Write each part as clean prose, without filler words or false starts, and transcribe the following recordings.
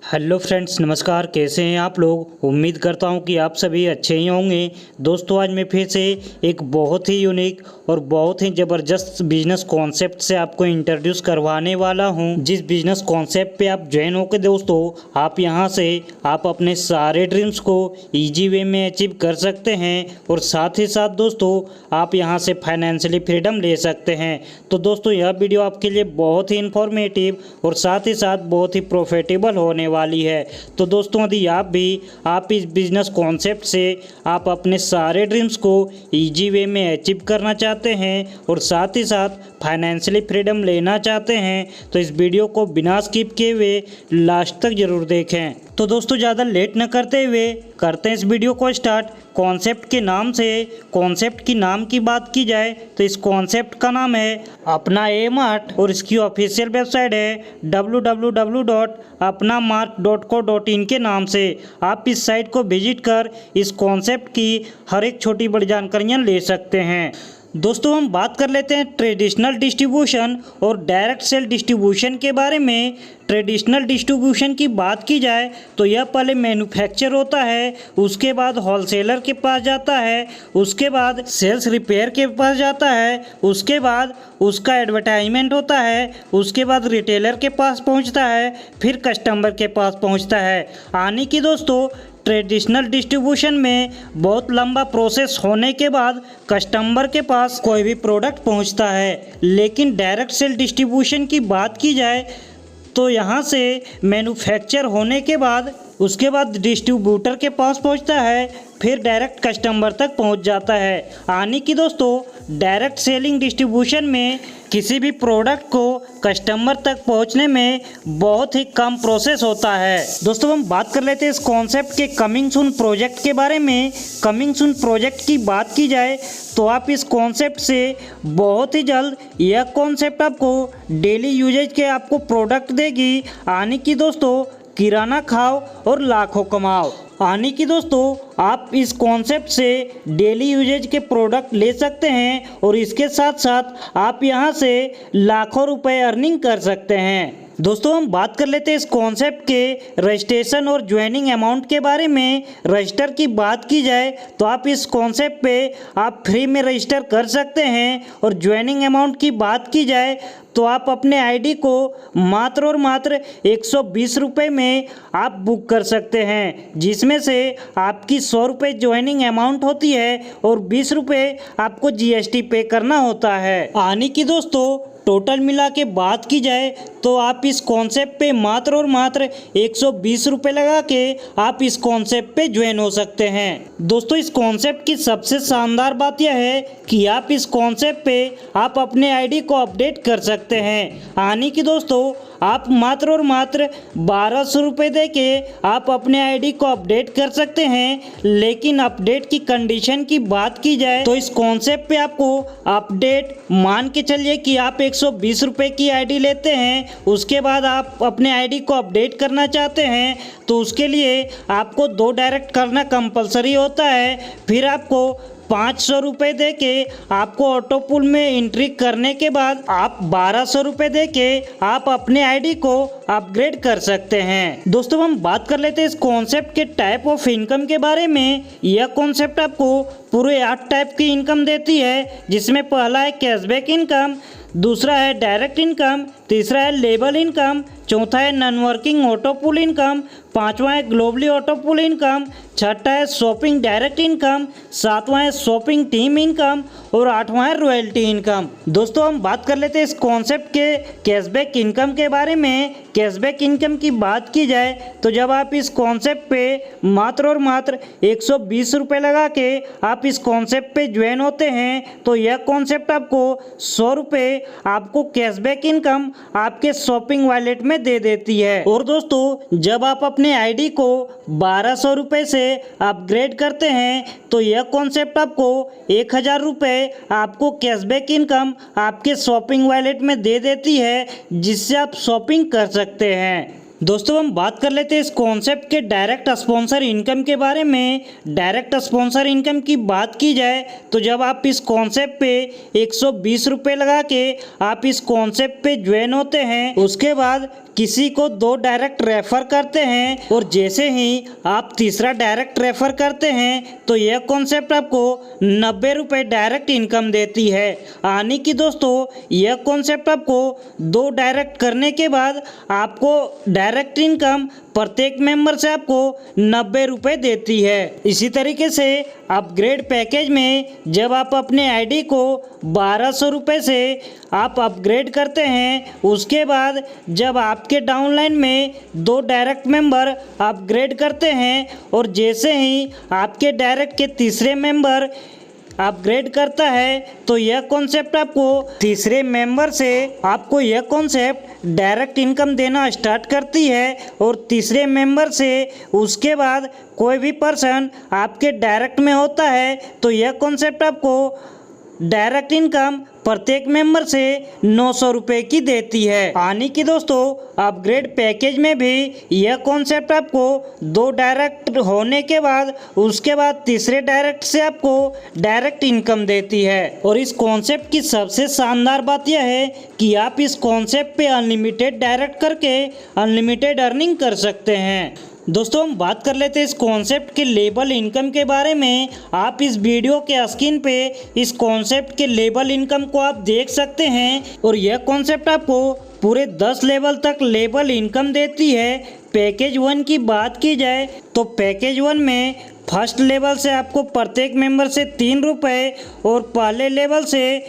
Hello friends, नमस्कार। कैसे हैं आप लोग? उम्मीद करता हूं कि आप सभी अच्छे ही होंगे। दोस्तों, आज मैं फिर से एक बहुत ही यूनिक और बहुत ही ज़बरदस्त बिजनेस कॉन्सेप्ट से आपको इंट्रोड्यूस करवाने वाला हूं। जिस बिजनेस कॉन्सेप्ट पे आप ज्वाइन होकर दोस्तों आप यहां से आप अपने सारे ड्रीम्स को ईजी वे में अचीव कर सकते हैं और साथ ही साथ दोस्तों आप यहां से फाइनेंशियली फ्रीडम ले सकते हैं। तो दोस्तों, यह वीडियो आपके लिए बहुत ही इंफॉर्मेटिव और साथ ही साथ बहुत ही प्रॉफिटेबल होने वाली है। तो दोस्तों, यदि आप इस बिजनेस कॉन्सेप्ट से आप अपने सारे ड्रीम्स को इजी वे में अचीव करना चाहते हैं और साथ ही साथ फाइनेंशियली फ्रीडम लेना चाहते हैं तो इस वीडियो को बिना स्किप किए हुए लास्ट तक जरूर देखें। तो दोस्तों, ज़्यादा लेट न करते हुए करते हैं इस वीडियो को स्टार्ट। कॉन्सेप्ट की नाम की बात की जाए तो इस कॉन्सेप्ट का नाम है अपना ए मार्ट और इसकी ऑफिशियल वेबसाइट है www.apnaMart.co.in के नाम से। आप इस साइट को विजिट कर इस कॉन्सेप्ट की हर एक छोटी बड़ी जानकारियाँ ले सकते हैं। दोस्तों, हम बात कर लेते हैं ट्रेडिशनल डिस्ट्रीब्यूशन और डायरेक्ट सेल डिस्ट्रीब्यूशन के बारे में। ट्रेडिशनल डिस्ट्रीब्यूशन की बात की जाए तो यह पहले मैन्युफैक्चर होता है, उसके बाद होलसेलर के पास जाता है, उसके बाद सेल्स रिपेयर के पास जाता है, उसके बाद उसका एडवर्टाइजमेंट होता है, उसके बाद रिटेलर के पास पहुंचता है, फिर कस्टमर के पास पहुंचता है। यानी कि दोस्तों ट्रेडिशनल डिस्ट्रीब्यूशन में बहुत लंबा प्रोसेस होने के बाद कस्टमर के पास कोई भी प्रोडक्ट पहुंचता है। लेकिन डायरेक्ट सेल डिस्ट्रीब्यूशन की बात की जाए तो यहाँ से मैन्युफैक्चर होने के बाद उसके बाद डिस्ट्रीब्यूटर के पास पहुँचता है, फिर डायरेक्ट कस्टमर तक पहुँच जाता है। यानी कि दोस्तों डायरेक्ट सेलिंग डिस्ट्रीब्यूशन में किसी भी प्रोडक्ट को कस्टमर तक पहुंचने में बहुत ही कम प्रोसेस होता है। दोस्तों, हम बात कर लेते हैं इस कॉन्सेप्ट के कमिंग सून प्रोजेक्ट के बारे में। कमिंग सून प्रोजेक्ट की बात की जाए तो आप इस कॉन्सेप्ट से बहुत ही जल्द यह कॉन्सेप्ट आपको डेली यूजेज के आपको प्रोडक्ट देगी। यानी कि दोस्तों किराना खाओ और लाखों कमाओ। यानी कि दोस्तों आप इस कॉन्सेप्ट से डेली यूजेज के प्रोडक्ट ले सकते हैं और इसके साथ साथ आप यहां से लाखों रुपए अर्निंग कर सकते हैं। दोस्तों, हम बात कर लेते हैं इस कॉन्सेप्ट के रजिस्ट्रेशन और ज्वाइनिंग अमाउंट के बारे में। रजिस्टर की बात की जाए तो आप इस कॉन्सेप्ट पे आप फ्री में रजिस्टर कर सकते हैं और ज्वाइनिंग अमाउंट की बात की जाए तो आप अपने आईडी को मात्र और मात्र 120 रुपये में आप बुक कर सकते हैं, जिसमें से आपकी 100 रुपये ज्वाइनिंग अमाउंट होती है और 20 रुपये आपको जीएसटी पे करना होता है। यानी कि दोस्तों टोटल मिला के बात की जाए तो आप इस कॉन्सेप्ट पे मात्र और मात्र 120 रुपये लगा के आप इस कॉन्सेप्ट पे ज्वाइन हो सकते हैं। दोस्तों, इस कॉन्सेप्ट की सबसे शानदार बात यह है कि आप इस कॉन्सेप्ट पे आप अपने आईडी को अपडेट कर सकते हैं। यानी कि दोस्तों आप मात्र और मात्र 1200 रुपये दे के आप अपने आईडी को अपडेट कर सकते हैं। लेकिन अपडेट की कंडीशन की बात की जाए तो इस कॉन्सेप्ट पे आपको अपडेट मान के चलिए कि आप 120 रुपये की आईडी लेते हैं, उसके बाद आप अपने आईडी को अपडेट करना चाहते हैं तो उसके लिए आपको 2 डायरेक्ट करना कंपलसरी होता है। फिर आपको 500 रुपये दे के आपको ऑटो पुल में एंट्री करने के बाद आप 1200 रुपये दे के आप अपने आईडी को अपग्रेड कर सकते हैं। दोस्तों, हम बात कर लेते हैं इस कॉन्सेप्ट के टाइप ऑफ इनकम के बारे में। यह कॉन्सेप्ट आपको पूरे 8 टाइप की इनकम देती है, जिसमें पहला है कैशबैक इनकम, दूसरा है डायरेक्ट इनकम, तीसरा है लेबल इनकम, चौथा है नॉन वर्किंग ऑटो पुल इनकम, पांचवा है ग्लोबली ऑटो पुल इनकम, छठा है शॉपिंग डायरेक्ट इनकम, सातवां है शॉपिंग टीम इनकम और आठवां है रॉयल्टी इनकम। दोस्तों, हम बात कर लेते हैं इस कॉन्सेप्ट के कैशबैक इनकम के बारे में। कैशबैक इनकम की बात की जाए तो जब आप इस कॉन्सेप्ट पे मात्र और मात्र 120 रुपये लगा के आप इस कॉन्सेप्ट पे ज्वाइन होते हैं तो यह कॉन्सेप्ट आपको 100 रुपये आपको कैशबैक इनकम आपके शॉपिंग वॉलेट में दे देती है। और दोस्तों, जब आप अपने आईडी को 1200 रुपये से अपग्रेड करते हैं तो यह कॉन्सेप्ट आपको 1000 रुपये आपको कैशबैक इनकम आपके शॉपिंग वॉलेट में दे देती है, जिससे आप शॉपिंग कर सकते हैं। दोस्तों हम बात कर लेते हैं इस कॉन्सेप्ट के डायरेक्ट स्पॉन्सर इनकम के बारे में। डायरेक्ट स्पॉन्सर इनकम की बात की जाए तो जब आप इस कॉन्सेप्ट पे 120 रुपये लगा के आप इस कॉन्सेप्ट पे ज्वाइन होते हैं, उसके बाद किसी को 2 डायरेक्ट रेफर करते हैं और जैसे ही आप तीसरा डायरेक्ट रेफर करते हैं तो यह कॉन्सेप्ट आपको 90 रुपये डायरेक्ट इनकम देती है। यानी कि दोस्तों यह कॉन्सेप्ट आपको 2 डायरेक्ट करने के बाद आपको डायरेक्ट इनकम प्रत्येक मेंबर से आपको 90 रुपये देती है। इसी तरीके से अपग्रेड पैकेज में जब आप अपने आईडी को 1200 रुपये से आप अपग्रेड करते हैं, उसके बाद जब आपके डाउनलाइन में 2 डायरेक्ट मेंबर अपग्रेड करते हैं और जैसे ही आपके डायरेक्ट के तीसरे मेंबर अपग्रेड करता है तो यह कॉन्सेप्ट आपको तीसरे मेंबर से आपको यह कॉन्सेप्ट डायरेक्ट इनकम देना स्टार्ट करती है। और तीसरे मेंबर से उसके बाद कोई भी पर्सन आपके डायरेक्ट में होता है तो यह कॉन्सेप्ट आपको डायरेक्ट इनकम प्रत्येक मेंबर से 900 रुपये की देती है। यानी कि दोस्तों अपग्रेड पैकेज में भी यह कॉन्सेप्ट आपको 2 डायरेक्ट होने के बाद उसके बाद तीसरे डायरेक्ट से आपको डायरेक्ट इनकम देती है। और इस कॉन्सेप्ट की सबसे शानदार बात यह है कि आप इस कॉन्सेप्ट पे अनलिमिटेड डायरेक्ट करके अनलिमिटेड अर्निंग कर सकते हैं। दोस्तों हम बात कर लेते हैं इस कॉन्सेप्ट के लेबल इनकम के बारे में। आप इस वीडियो के स्क्रीन पे इस कॉन्सेप्ट के लेबल इनकम को आप देख सकते हैं और यह कॉन्सेप्ट आपको पूरे 10 लेवल तक लेबल इनकम देती है। पैकेज 1 की बात की जाए तो पैकेज 1 में फर्स्ट लेवल से आपको प्रत्येक मेंबर से 3 रुपये और पहले लेवल से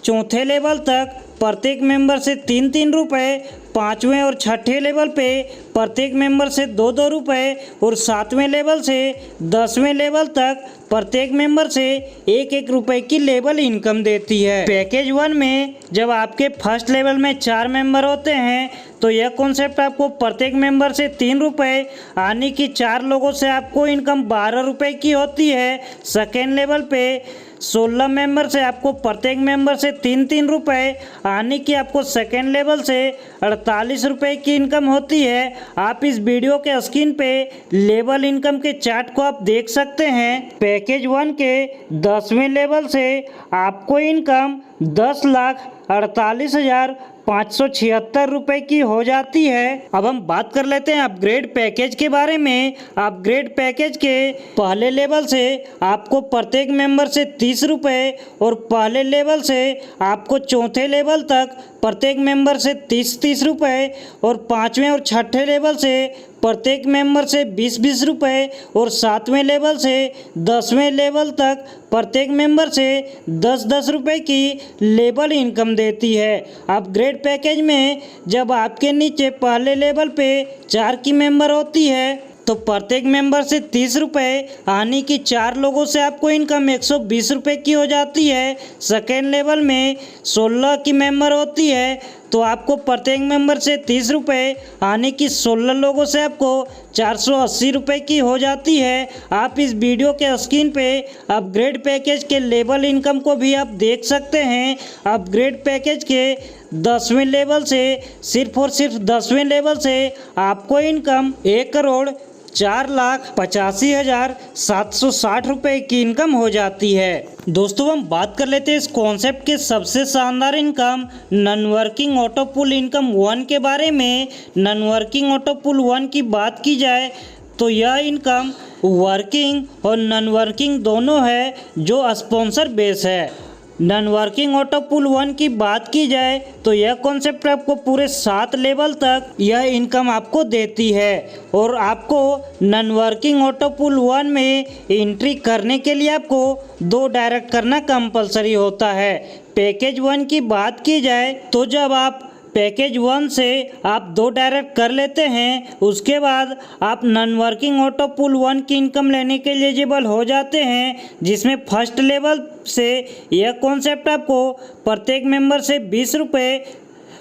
चौथे लेवल तक प्रत्येक मेंबर से 3-3 रुपये, 5वें और 6ठे लेवल पे प्रत्येक मेंबर से 2-2 रुपये और 7वें लेवल से 10वें लेवल तक प्रत्येक मेंबर से 1-1 रुपये की लेवल इनकम देती है। पैकेज 1 में जब आपके फर्स्ट लेवल में 4 मेंबर होते हैं तो यह कॉन्सेप्ट आपको प्रत्येक मेंबर से 3 रुपये यानी कि 4 लोगों से आपको इनकम 12 रुपये की होती है। सेकेंड लेवल पे 16 मेंबर से आपको प्रत्येक मेंबर से 3-3 रुपये यानी कि आपको सेकेंड लेवल से 48 रुपये की इनकम होती है। आप इस वीडियो के स्क्रीन पे लेवल इनकम के चार्ट को आप देख सकते हैं। पैकेज 1 के 10वें लेवल से आपको इनकम 10,48,576 रुपये की हो जाती है। अब हम बात कर लेते हैं अपग्रेड पैकेज के बारे में। अपग्रेड पैकेज के पहले लेवल से आपको प्रत्येक मेंबर से 30 रुपये और पहले लेवल से आपको चौथे लेवल तक प्रत्येक मेंबर से 30-30 रुपये और 5वें और 6ठे लेवल से प्रत्येक मेंबर से 20-20 रुपये और 7वें लेवल से 10वें लेवल तक प्रत्येक मेंबर से 10-10 रुपये की लेवल इनकम देती है। अपग्रेड पैकेज में जब आपके नीचे पहले लेवल पे 4 की मेंबर होती है तो प्रत्येक मेंबर से 30 रुपये यानी कि 4 लोगों से आपको इनकम 120 रुपये की हो जाती है। सेकेंड लेवल में 16 की मेंबर होती है तो आपको प्रत्येक मेंबर से 30 रुपये यानी कि 16 लोगों से आपको 480 रुपये की हो जाती है। आप इस वीडियो के स्क्रीन पे अपग्रेड पैकेज के लेवल इनकम को भी आप देख सकते हैं। अपग्रेड पैकेज के 10वें लेवल से सिर्फ और सिर्फ 10वें लेवल से आपको इनकम 1,85,760 रुपये की इनकम हो जाती है। दोस्तों हम बात कर लेते हैं इस कॉन्सेप्ट के सबसे शानदार इनकम नॉन वर्किंग ऑटो पुल इनकम 1 के बारे में। नॉन वर्किंग ऑटो पुल 1 की बात की जाए तो यह इनकम वर्किंग और नॉन वर्किंग दोनों है जो स्पॉन्सर बेस है। नॉन वर्किंग ऑटो पुल 1 की बात की जाए तो यह कॉन्सेप्ट आपको पूरे 7 लेवल तक यह इनकम आपको देती है। और आपको नॉन वर्किंग ऑटो पुल 1 में एंट्री करने के लिए आपको 2 डायरेक्ट करना कंपलसरी होता है। पैकेज 1 की बात की जाए तो जब आप पैकेज 1 से आप 2 डायरेक्ट कर लेते हैं उसके बाद आप नॉन वर्किंग ऑटो पुल 1 की इनकम लेने के लिए एलिजिबल हो जाते हैं, जिसमें फर्स्ट लेवल से यह कॉन्सेप्ट आपको प्रत्येक मेंबर से 20 रुपये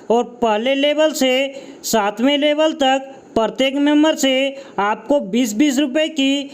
और पहले लेवल से 7वें लेवल तक प्रत्येक मेंबर से आपको 20-20 रुपये की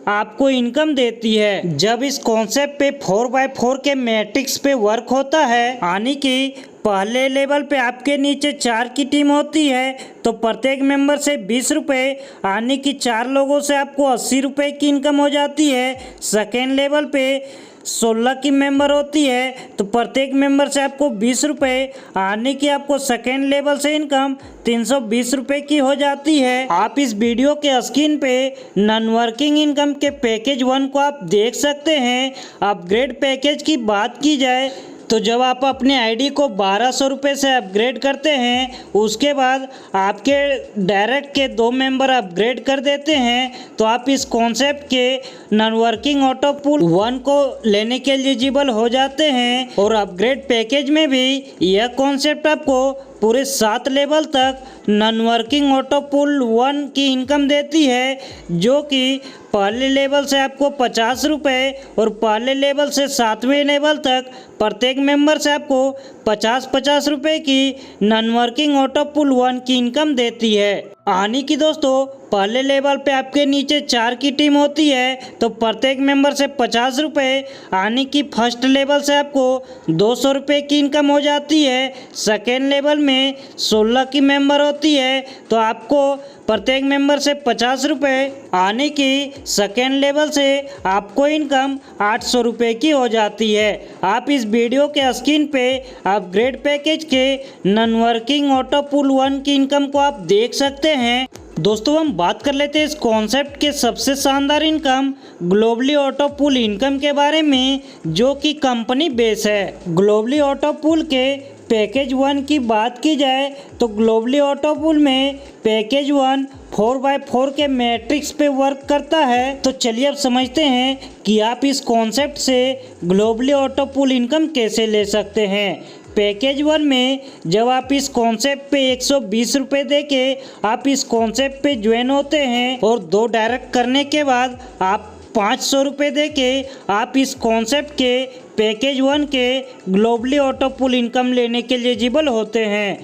आपको इनकम देती है। जब इस कॉन्सेप्ट पे 4x4 के मैट्रिक्स पे वर्क होता है यानी कि पहले लेवल पे आपके नीचे 4 की टीम होती है तो प्रत्येक मेंबर से 20 रुपये, यानी कि 4 लोगों से आपको 80 रुपये की इनकम हो जाती है। सेकेंड लेवल पे 16 की मेंबर होती है तो प्रत्येक मेंबर से आपको 20 रुपये, यानी कि आपको सेकेंड लेवल से इनकम 320 रुपये की हो जाती है। आप इस वीडियो के स्क्रीन पे नॉन वर्किंग इनकम के पैकेज 1 को आप देख सकते हैं। अपग्रेड पैकेज की बात की जाए तो जब आप अपने आईडी को 1200 रुपये से अपग्रेड करते हैं, उसके बाद आपके डायरेक्ट के 2 मेंबर अपग्रेड कर देते हैं तो आप इस कॉन्सेप्ट के नॉन वर्किंग ऑटो पूल 1 को लेने के एलिजिबल हो जाते हैं। और अपग्रेड पैकेज में भी यह कॉन्सेप्ट आपको पूरे 7 लेवल तक नॉन वर्किंग ऑटो पूल 1 की इनकम देती है, जो कि पहले लेवल से आपको 50 रुपये और पहले लेवल से 7वें लेवल तक प्रत्येक मेंबर से आपको 50-50 रुपये की नॉन वर्किंग ऑटो पूल 1 की इनकम देती है। यानी कि दोस्तों पहले लेवल पे आपके नीचे 4 की टीम होती है तो प्रत्येक मेंबर से 50 रुपये, यानी कि फर्स्ट लेवल से आपको 200 रुपये की इनकम हो जाती है। सेकेंड लेवल में 16 की मेंबर होती है तो आपको प्रत्येक मेंबर से 50 रुपये, यानी कि सेकेंड लेवल से आपको इनकम 800 रुपये की हो जाती है। आप इस वीडियो के स्क्रीन पे अपग्रेड पैकेज के नॉन वर्किंग ऑटो पूल 1 की इनकम को आप देख सकते हैं। दोस्तों हम बात कर लेते हैं इस कॉन्सेप्ट के सबसे शानदार income globally auto pool income के बारे में, जो कि कंपनी बेस है। ग्लोबली ऑटो पूल के पैकेज 1 की बात की जाए तो ग्लोबली ऑटो पूल में पैकेज 1 4x4 के मैट्रिक्स पे वर्क करता है। तो चलिए अब समझते हैं कि आप इस कॉन्सेप्ट से ग्लोबली ऑटो पूल इनकम कैसे ले सकते हैं। पैकेज 1 में जब आप इस कॉन्सेप्ट पे 120 रुपये दे के आप इस कॉन्सेप्ट पे ज्वाइन होते हैं और 2 डायरेक्ट करने के बाद आप 500 रुपये दे के आप इस कॉन्सेप्ट के पैकेज 1 के ग्लोबली ऑटो पूल इनकम लेने के लिए एलिजिबल होते हैं।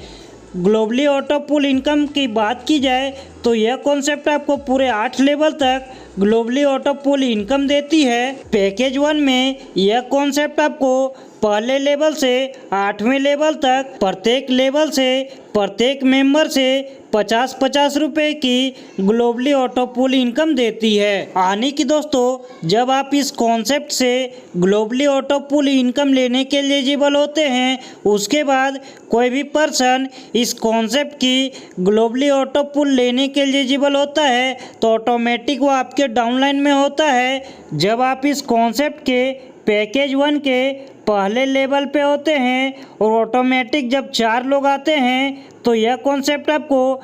ग्लोबली ऑटो पूल इनकम की बात की जाए तो यह कॉन्सेप्ट आपको पूरे 8 लेवल तक ग्लोबली ऑटो पूल इनकम देती है। पैकेज 1 में यह कॉन्सेप्ट आपको पहले लेवल से 8वें लेवल तक प्रत्येक लेवल से प्रत्येक मेंबर से 50-50 रुपये की ग्लोबली ऑटो पूल इनकम देती है। यानी कि दोस्तों जब आप इस कॉन्सेप्ट से ग्लोबली ऑटो पूल इनकम लेने के लिए एलिजिबल होते हैं, उसके बाद कोई भी पर्सन इस कॉन्सेप्ट की ग्लोबली ऑटो पूल लेने के लिए एलिजिबल होता है तो ऑटोमेटिक वो आपके डाउनलाइन में होता है। जब आप इस कॉन्सेप्ट के पैकेज 1 के पहले लेवल पे होते हैं और ऑटोमेटिक जब 4 लोग आते हैं तो यह कॉन्सेप्ट आपको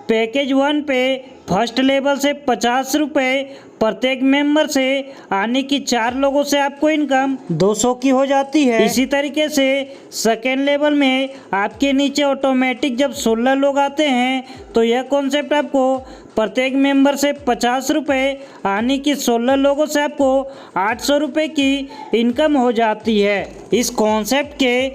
पैकेज 1 पे फर्स्ट लेवल से 50 रुपये प्रत्येक मेंबर से, यानी कि 4 लोगों से आपको इनकम 200 की हो जाती है। इसी तरीके से सेकेंड लेवल में आपके नीचे ऑटोमेटिक जब 16 लोग आते हैं तो यह कॉन्सेप्ट आपको प्रत्येक मेंबर से 50 रुपये, यानी कि 16 लोगों से आपको 800 रुपये की इनकम हो जाती है। इस कॉन्सेप्ट के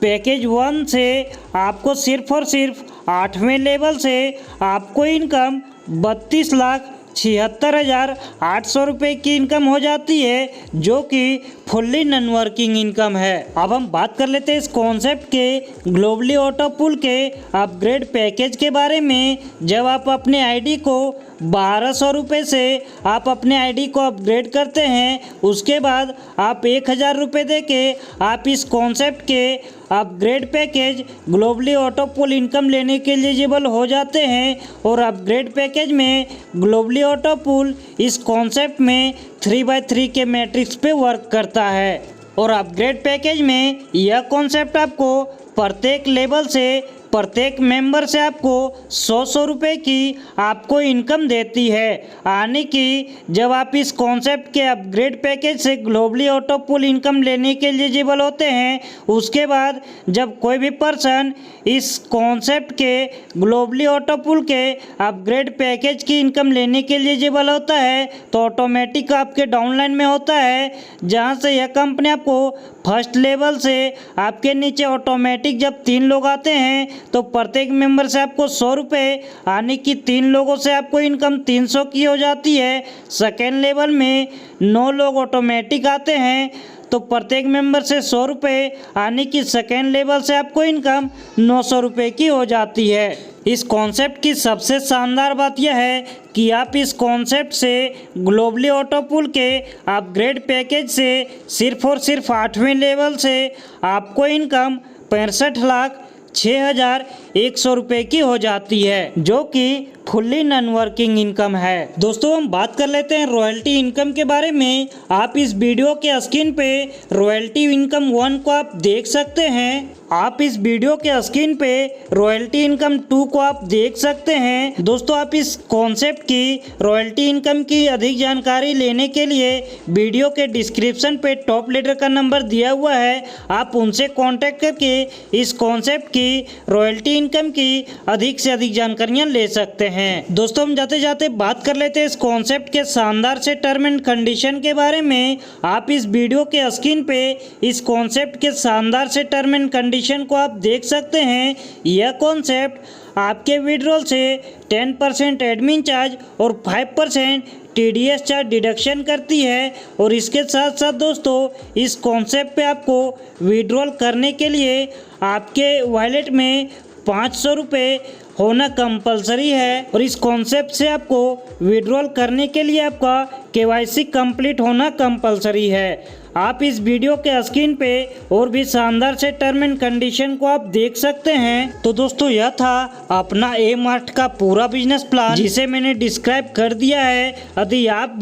पैकेज 1 से आपको सिर्फ और सिर्फ 8वें लेवल से आपको इनकम 32,76,800 रुपये की इनकम हो जाती है, जो कि फुल्ली नॉन वर्किंग इनकम है। अब हम बात कर लेते हैं इस कॉन्सेप्ट के ग्लोबली ऑटो पूल के अपग्रेड पैकेज के बारे में। जब आप अपने आईडी को 1200 रुपये से आप अपने आईडी को अपग्रेड करते हैं, उसके बाद आप 1000 रुपये दे के आप इस कॉन्सेप्ट के upgrade package globally auto pool income लेने के लिए एलिजिबल हो जाते हैं। और अपग्रेड पैकेज में ग्लोबली ऑटो पूल इस कॉन्सेप्ट में 3x3 के मैट्रिक्स पे वर्क करता है। और अपग्रेड पैकेज में यह कॉन्सेप्ट आपको प्रत्येक लेवल से प्रत्येक मेंबर से आपको 100 रुपये की आपको इनकम देती है। यानी कि जब आप इस कॉन्सेप्ट के अपग्रेड पैकेज से ग्लोबली ऑटो पूल इनकम लेने के लिए एलिजिबल होते हैं, उसके बाद जब कोई भी पर्सन इस कॉन्सेप्ट के ग्लोबली ऑटो पूल के अपग्रेड पैकेज की इनकम लेने के लिए एलिजिबल होता है तो ऑटोमेटिक आपके डाउनलाइन में होता है, जहां से यह कंपनी आपको फर्स्ट लेवल से आपके नीचे ऑटोमेटिक जब 3 लोग आते हैं तो प्रत्येक मेंबर से आपको 100 रुपये, यानी कि 3 लोगों से आपको इनकम 300 की हो जाती है। सेकेंड लेवल में 9 लोग ऑटोमेटिक आते हैं तो प्रत्येक मेंबर से 100 रुपये यानी कि सेकेंड लेवल से आपको इनकम 900 रुपये की हो जाती है। इस कॉन्सेप्ट की सबसे शानदार बात यह है कि आप इस कॉन्सेप्ट से ग्लोबली ऑटो पूल के अपग्रेड पैकेज से सिर्फ और सिर्फ 8वें लेवल से आपको इनकम 65,06,100 रुपये की हो जाती है, जो कि फुल्ली नॉन वर्किंग इनकम है। दोस्तों हम बात कर लेते हैं रॉयल्टी इनकम के बारे में। आप इस वीडियो के स्क्रीन पे रॉयल्टी इनकम 1 को आप देख सकते हैं। आप इस वीडियो के स्क्रीन पे रॉयल्टी इनकम 2 को आप देख सकते हैं। दोस्तों आप इस कॉन्सेप्ट की रॉयल्टी इनकम की अधिक जानकारी लेने के लिए वीडियो के डिस्क्रिप्शन पे टॉप लीडर का नंबर दिया हुआ है, आप उनसे कांटेक्ट करके इस कॉन्सेप्ट की रॉयल्टी इनकम की अधिक से अधिक जानकारियाँ ले सकते हैं। दोस्तों हम जाते जाते बात कर लेते हैं इस कॉन्सेप्ट के शानदार से टर्म एंड कंडीशन के बारे में। आप इस वीडियो के स्क्रीन पे इस कॉन्सेप्ट के शानदार से टर्म एंड कंडीशन को आप देख सकते हैं। यह कॉन्सेप्ट आपके विड्रॉल से 10% एडमिन चार्ज और 5% TDS चार्ज डिडक्शन करती है। और इसके साथ साथ दोस्तों इस कॉन्सेप्ट पे आपको विड्रॉल करने के लिए आपके वॉलेट में 500 रुपये होना कंपलसरी है। और इस कॉन्सेप्ट से आपको विड्रॉल करने के लिए आपका KYC कंप्लीट होना कंपलसरी है। आप इस वीडियो के स्क्रीन पे और भी शानदार से टर्म एंड कंडीशन को आप देख सकते हैं। तो दोस्तों यह था अपना A-Mart का पूरा बिजनेस प्लान, जिसे मैंने डिस्क्राइब कर दिया है। यदि आप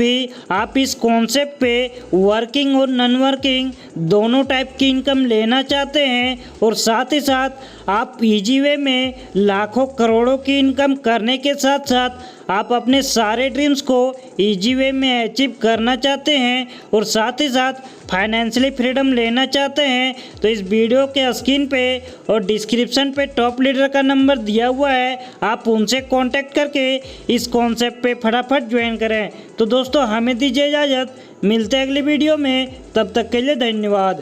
इस कॉन्सेप्ट पे वर्किंग और नॉन वर्किंग दोनों टाइप की इनकम लेना चाहते हैं और साथ ही साथ आप इजी वे में लाखों करोड़ों की इनकम करने के साथ साथ आप अपने सारे ड्रीम्स को इजी वे में अचीव करना चाहते हैं और साथ ही साथ फाइनेंशियली फ्रीडम लेना चाहते हैं, तो इस वीडियो के स्क्रीन पे और डिस्क्रिप्शन पे टॉप लीडर का नंबर दिया हुआ है, आप उनसे कांटेक्ट करके इस कॉन्सेप्ट पे फटाफट ज्वाइन करें। तो दोस्तों हमें दीजिए इजाज़त, मिलते हैं अगली वीडियो में, तब तक के लिए धन्यवाद।